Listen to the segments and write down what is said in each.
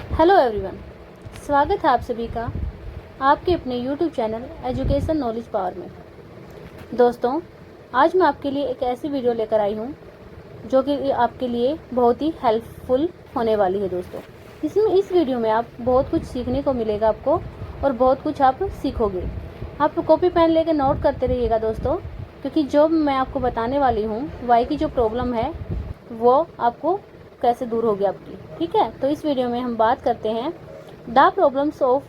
Hello everyone, स्वागत है आप सभी का आपके अपने YouTube channel education knowledge power में। दोस्तों, आज मैं आपके लिए एक ऐसी वीडियो लेकर आई हूँ जो कि आपके लिए बहुत ही हेल्पफुल होने वाली है। दोस्तों, इस वीडियो में आप बहुत कुछ सीखने को मिलेगा आपको और बहुत कुछ आप सीखोगे। आप कॉपी पेन लेकर नोट करते रहिएगा दोस्तों, क्योंकि जो मैं आपको बताने वाली हूँ वाई की जो प्रॉब्लम है वो आपको कैसे दूर होगी आपकी। ठीक है, तो इस वीडियो में हम बात करते हैं the problems of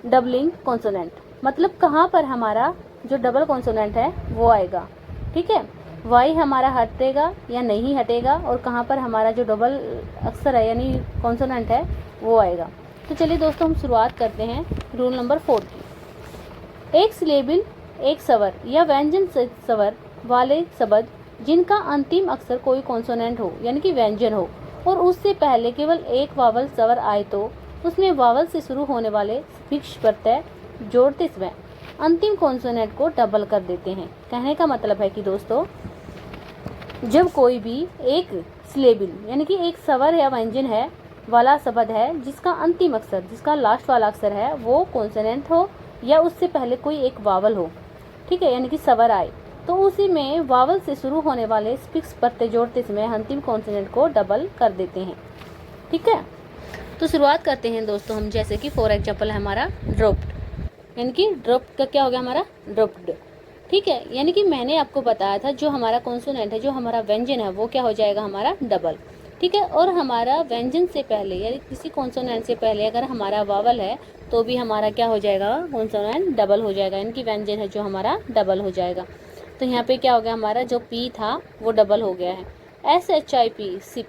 doubling consonant, मतलब कहाँ पर हमारा जो डबल कॉन्सोनेंट है वो आएगा। ठीक है, वाई हमारा हटेगा या नहीं हटेगा और कहाँ पर हमारा जो डबल अक्षर है यानी कॉन्सोनेंट है वो आएगा। तो चलिए दोस्तों, हम शुरुआत करते हैं रूल नंबर 4 की। एक सिलेबल, एक स्वर या व्यंजन स्वर वाले शब्द जिनका अंतिम अक्षर कोई कॉन्सोनेंट हो यानी कि व्यंजन हो और उससे पहले केवल एक वावल स्वर आए तो उसमें वावल से शुरू होने वाले फिक्स प्रत्यय जोड़ते समय अंतिम कॉन्सोनेंट को डबल कर देते हैं। कहने का मतलब है कि दोस्तों, जब कोई भी एक सिलेबल यानी कि एक स्वर या व्यंजन है वाला शब्द है जिसका अंतिम अक्षर, जिसका लास्ट वाला अक्षर है वो कॉन्सोनेंट हो या उससे पहले कोई एक वावल हो, ठीक है, यानी कि स्वर आए, तो उसी में वावल से शुरू होने वाले फिक्स प्रत्यय जोड़ते समय अंतिम कॉन्सोनेंट को डबल कर देते हैं। ठीक है, तो शुरुआत करते हैं दोस्तों हम, जैसे कि फॉर एग्जांपल है हमारा ड्रॉप्ड, यानी कि ड्रॉप्ड का क्या हो गया हमारा ड्रॉप्ड। ठीक है, यानी कि मैंने आपको बताया था जो हमारा कॉन्सोनेंट है, जो हमारा व्यंजन है वो क्या हो जाएगा हमारा डबल। ठीक है, और हमारा व्यंजन से पहले यानी किसी कॉन्सोनेंट से पहले अगर हमारा वावल है तो भी हमारा क्या हो जाएगा कॉन्सोनेंट डबल हो जाएगा, यानी कि व्यंजन है जो हमारा डबल हो जाएगा। तो यहाँ पे क्या हो गया हमारा जो पी था वो डबल हो गया है। SHIP सिप,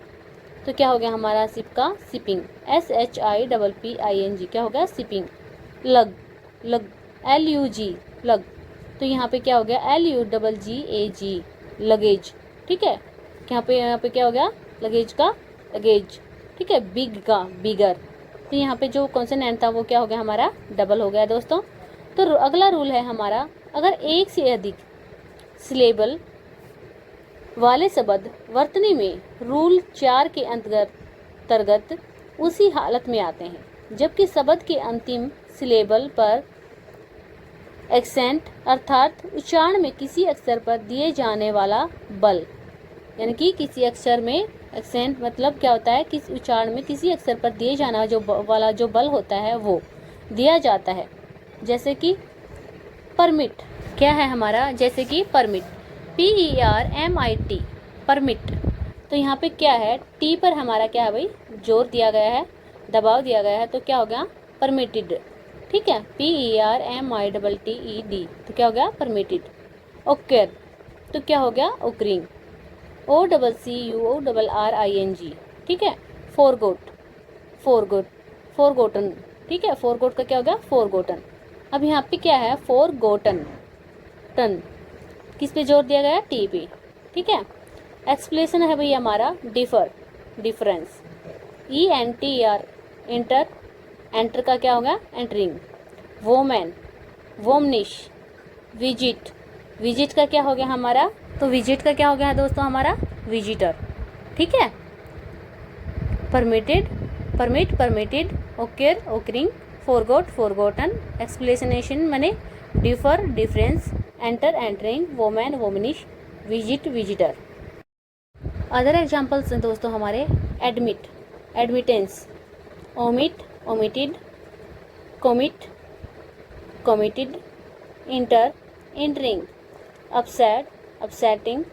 तो क्या हो गया हमारा सिप का सिपिंग। SHIPPING क्या हो गया सिपिंग। लग, लग LUG लग, तो यहाँ पे क्या हो गया LUGGAG लगेज। ठीक है, यहाँ पे क्या हो गया लगेज का लगेज। ठीक है, बिग का बिगर, तो यहाँ पे जो कॉन्सोनेंट था वो क्या हो गया हमारा डबल हो गया दोस्तों। तो अगला रूल है हमारा, अगर एक से अधिक सिलेबल वाले शब्द वर्तनी में रूल 4 के अंतर्गत उसी हालत में आते हैं जबकि शब्द के अंतिम सिलेबल पर एक्सेंट अर्थात उच्चारण में किसी अक्षर पर दिए जाने वाला बल, यानी कि किसी अक्षर में एक्सेंट मतलब क्या होता है, किस उच्चारण में किसी अक्षर पर दिए जाना जो बल होता है वो दिया जाता है। जैसे कि परमिट क्या है हमारा, जैसे कि परमिट PERMIT परमिट, तो यहाँ पे क्या है टी पर हमारा क्या है भाई जोर दिया गया है, दबाव दिया गया है, तो क्या हो गया परमिटेड। ठीक है, PERMITTED, तो क्या हो गया परमिटेड। ओकर, तो क्या हो गया ओकरिंग। OCCUORRING। ठीक है, फॉरगोट, फॉरगोट फॉरगोटन। ठीक है, फॉरगोट का क्या हो गया फॉरगोटन। अब यहाँ पे क्या है फॉरगोटन, टन किस पे जोर दिया गया टी पे। ठीक है, एक्सप्लेनेशन है भाई हमारा differ, difference. ENTR inter, enter का क्या होगा entering. Women, womanish. Visit, visit का क्या हो गया हमारा, तो विजिट का क्या हो गया दोस्तों हमारा विजिटर। ठीक है, permitted, permit, permitted, occur, occurring, forgot, forgotten, explanation माने differ, difference, enter, entering, women, womanish, visit, visitor. Other examples हैं दोस्तों हमारे admit, admittance, omit, omitted, commit, committed, inter, interring, upset, upsetting,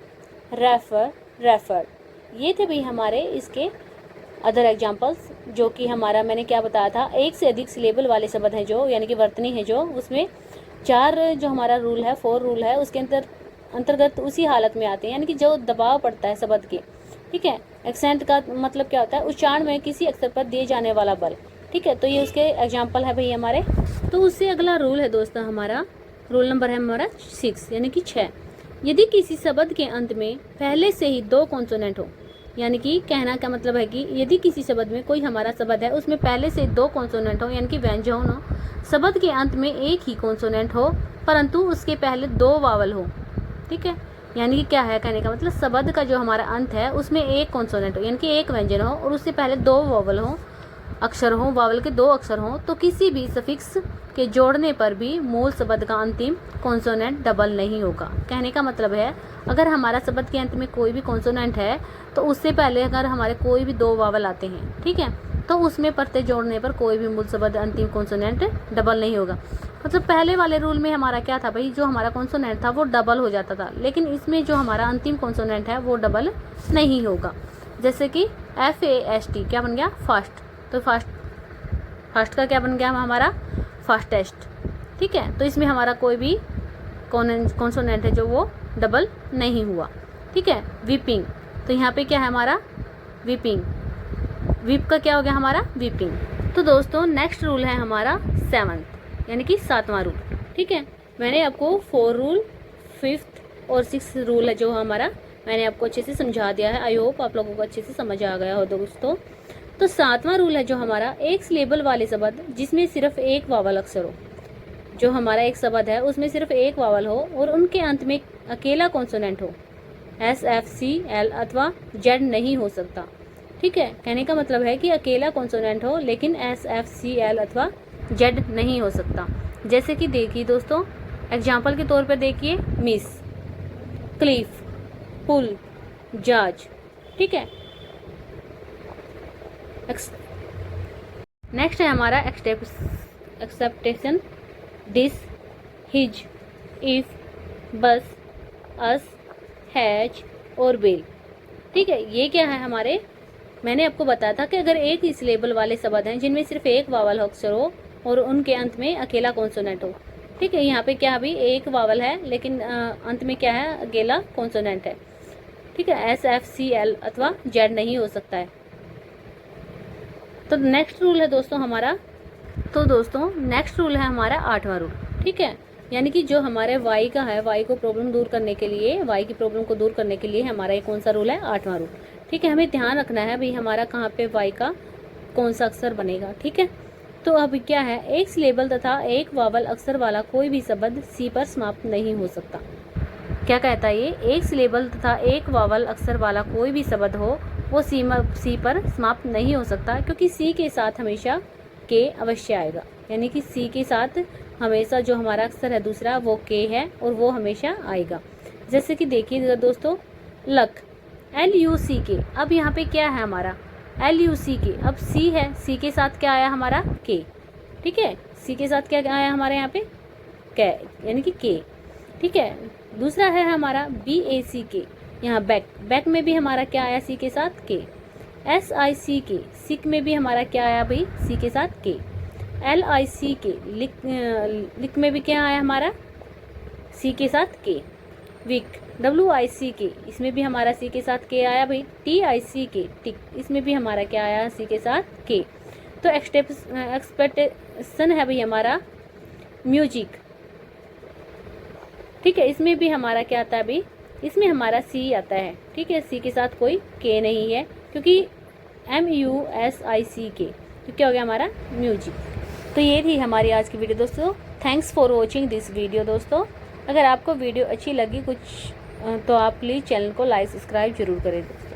refer, referred. ये थे भाई हमारे इसके अदर एग्जाम्पल्स, जो कि हमारा मैंने क्या बताया था एक से अधिक सिलेबल वाले शब्द हैं जो यानी कि वर्तनी है जो उसमें 4 जो हमारा रूल है 4 रूल है उसके अंतर्गत उसी हालत में आते हैं, यानी कि जो दबाव पड़ता है शब्द के। ठीक है, एक्सेंट का मतलब क्या होता है उच्चारण में किसी अक्षर पर दिए जाने वाला बल। ठीक है, तो ये उसके एग्जाम्पल है भाई हमारे। तो उससे अगला रूल है दोस्तों हमारा, रूल नंबर है हमारा 6 यानी कि 6। यदि किसी शब्द के अंत में पहले से ही 2 कॉन्सोनेंट हो, यानी कि कहना का मतलब है कि यदि किसी शब्द में कोई हमारा शब्द है उसमें पहले से 2 कॉन्सोनेंट हो यानी कि व्यंजन हो, शब्द के अंत में एक ही कॉन्सोनेंट हो परंतु उसके पहले 2 वावल हो। ठीक है, यानी कि क्या है कहने का मतलब शब्द का जो हमारा अंत है उसमें एक कॉन्सोनेंट हो यानी कि एक व्यंजन हो और उससे पहले 2 वावल हो अक्षर हों, वावल के 2 अक्षर हों, तो किसी भी सफिक्स के जोड़ने पर भी मूल शब्द का अंतिम कॉन्सोनेंट डबल नहीं होगा। कहने का मतलब है अगर हमारा शब्द के अंत में कोई भी कॉन्सोनेंट है तो उससे पहले अगर हमारे कोई भी 2 वावल आते हैं, ठीक है, तो उसमें प्रत्यय जोड़ने पर कोई भी मूल शब्द अंतिम कॉन्सोनेंट डबल नहीं होगा। मतलब पहले वाले रूल में हमारा क्या था भाई, जो हमारा कॉन्सोनेंट था वो डबल हो जाता था, लेकिन इसमें जो हमारा अंतिम कॉन्सोनेंट है वो डबल नहीं होगा। जैसे कि FAST क्या बन गया, फास्ट, तो फास्ट का क्या बन गया हमारा, फास्टेस्ट, ठीक है। तो इसमें हमारा कोई भी कॉन्सोनेंट है जो वो डबल नहीं हुआ, ठीक है। वीपिंग, तो यहाँ पे क्या है हमारा, वीपिंग, वीप का क्या हो गया हमारा, वीपिंग। तो दोस्तों नेक्स्ट रूल है हमारा 7th यानी कि 7वां रूल, ठीक है। मैंने आपको 4 रूल, 5th और 6th रूल है जो हमारा मैंने आपको अच्छे से समझा दिया है। आई होप आप लोगों को अच्छे से समझ आ गया हो दोस्तों। तो 7वां रूल है जो हमारा, एक सिलेबल वाले शब्द जिसमें सिर्फ एक वावल अक्षर हो, जो हमारा एक शब्द है उसमें सिर्फ एक वावल हो और उनके अंत में अकेला कॉन्सोनेंट हो, SFCL अथवा Z नहीं हो सकता, ठीक है। कहने का मतलब है कि अकेला कॉन्सोनेंट हो लेकिन SFCL अथवा Z नहीं हो सकता। जैसे कि देखिए दोस्तों, एग्जाम्पल के तौर पर देखिए, मिस, क्लिफ, पुल, जज, ठीक है। नेक्स्ट है हमारा एक्सेप्टेशन, डिस, हिज, इफ, बस, अस, हैज और बेल, ठीक है। ये क्या है हमारे, मैंने आपको बताया था कि अगर एक ही सिलेबल वाले शब्द हैं जिनमें सिर्फ एक वावल अक्षर हो और उनके अंत में अकेला कॉन्सोनेंट हो, ठीक है। यहाँ पे क्या अभी एक वावल है लेकिन अंत में क्या है, अकेला कॉन्सोनेंट है, ठीक है। SFCL अथवा Z नहीं हो सकता है। तो नेक्स्ट रूल है दोस्तों हमारा, तो दोस्तों नेक्स्ट रूल है हमारा 8वां रूल, ठीक है। यानी कि जो हमारे Y का है, Y को प्रॉब्लम दूर करने के लिए, Y की प्रॉब्लम को दूर करने के लिए हमारा ये कौन सा रूल है, 8वां रूल, ठीक है। हमें ध्यान रखना है भाई हमारा कहाँ पे Y का कौन सा अक्षर बनेगा, ठीक है। तो अब क्या है, एक सिलेबल तथा एक वावल अक्षर वाला कोई भी शब्द C पर समाप्त नहीं हो सकता। क्या कहता है ये, एक सिलेबल तथा एक वावल अक्षर वाला कोई भी शब्द हो वो सी पर समाप्त नहीं हो सकता, क्योंकि सी के साथ हमेशा के अवश्य आएगा। यानी कि सी के साथ हमेशा जो हमारा अक्षर है दूसरा वो के है और वो हमेशा आएगा। जैसे कि देखिए दोस्तों, लक, LUCK, अब यहाँ पे क्या है हमारा, LUCK, अब सी है, सी के साथ क्या आया हमारा, के, ठीक है। सी के साथ क्या आया हमारे यहाँ पे, कै, यानी कि के, ठीक है। दूसरा है हमारा BACK, यहाँ बैक, बैक में भी हमारा क्या आया, सी के साथ के। SICK, सिक में भी हमारा क्या आया भाई, सी के साथ के। LICK, लिक में भी क्या आया हमारा, सी के साथ के। विक, WICK, इसमें भी हमारा सी के साथ के आया भाई। TICK, टिक, इसमें भी हमारा क्या आया, सी के साथ के। तो एक्सपेक्टेशन है भाई हमारा म्यूजिक, ठीक है। इसमें भी हमारा क्या आता है भाई, इसमें हमारा सी आता है, ठीक है। सी के साथ कोई के नहीं है क्योंकि MUSICK, तो क्या हो गया हमारा, म्यूजिक। तो ये थी हमारी आज की वीडियो दोस्तों। Thanks for watching this video दोस्तों। अगर आपको वीडियो अच्छी लगी कुछ तो आप प्लीज़ चैनल को लाइक सब्सक्राइब जरूर करें दोस्तों।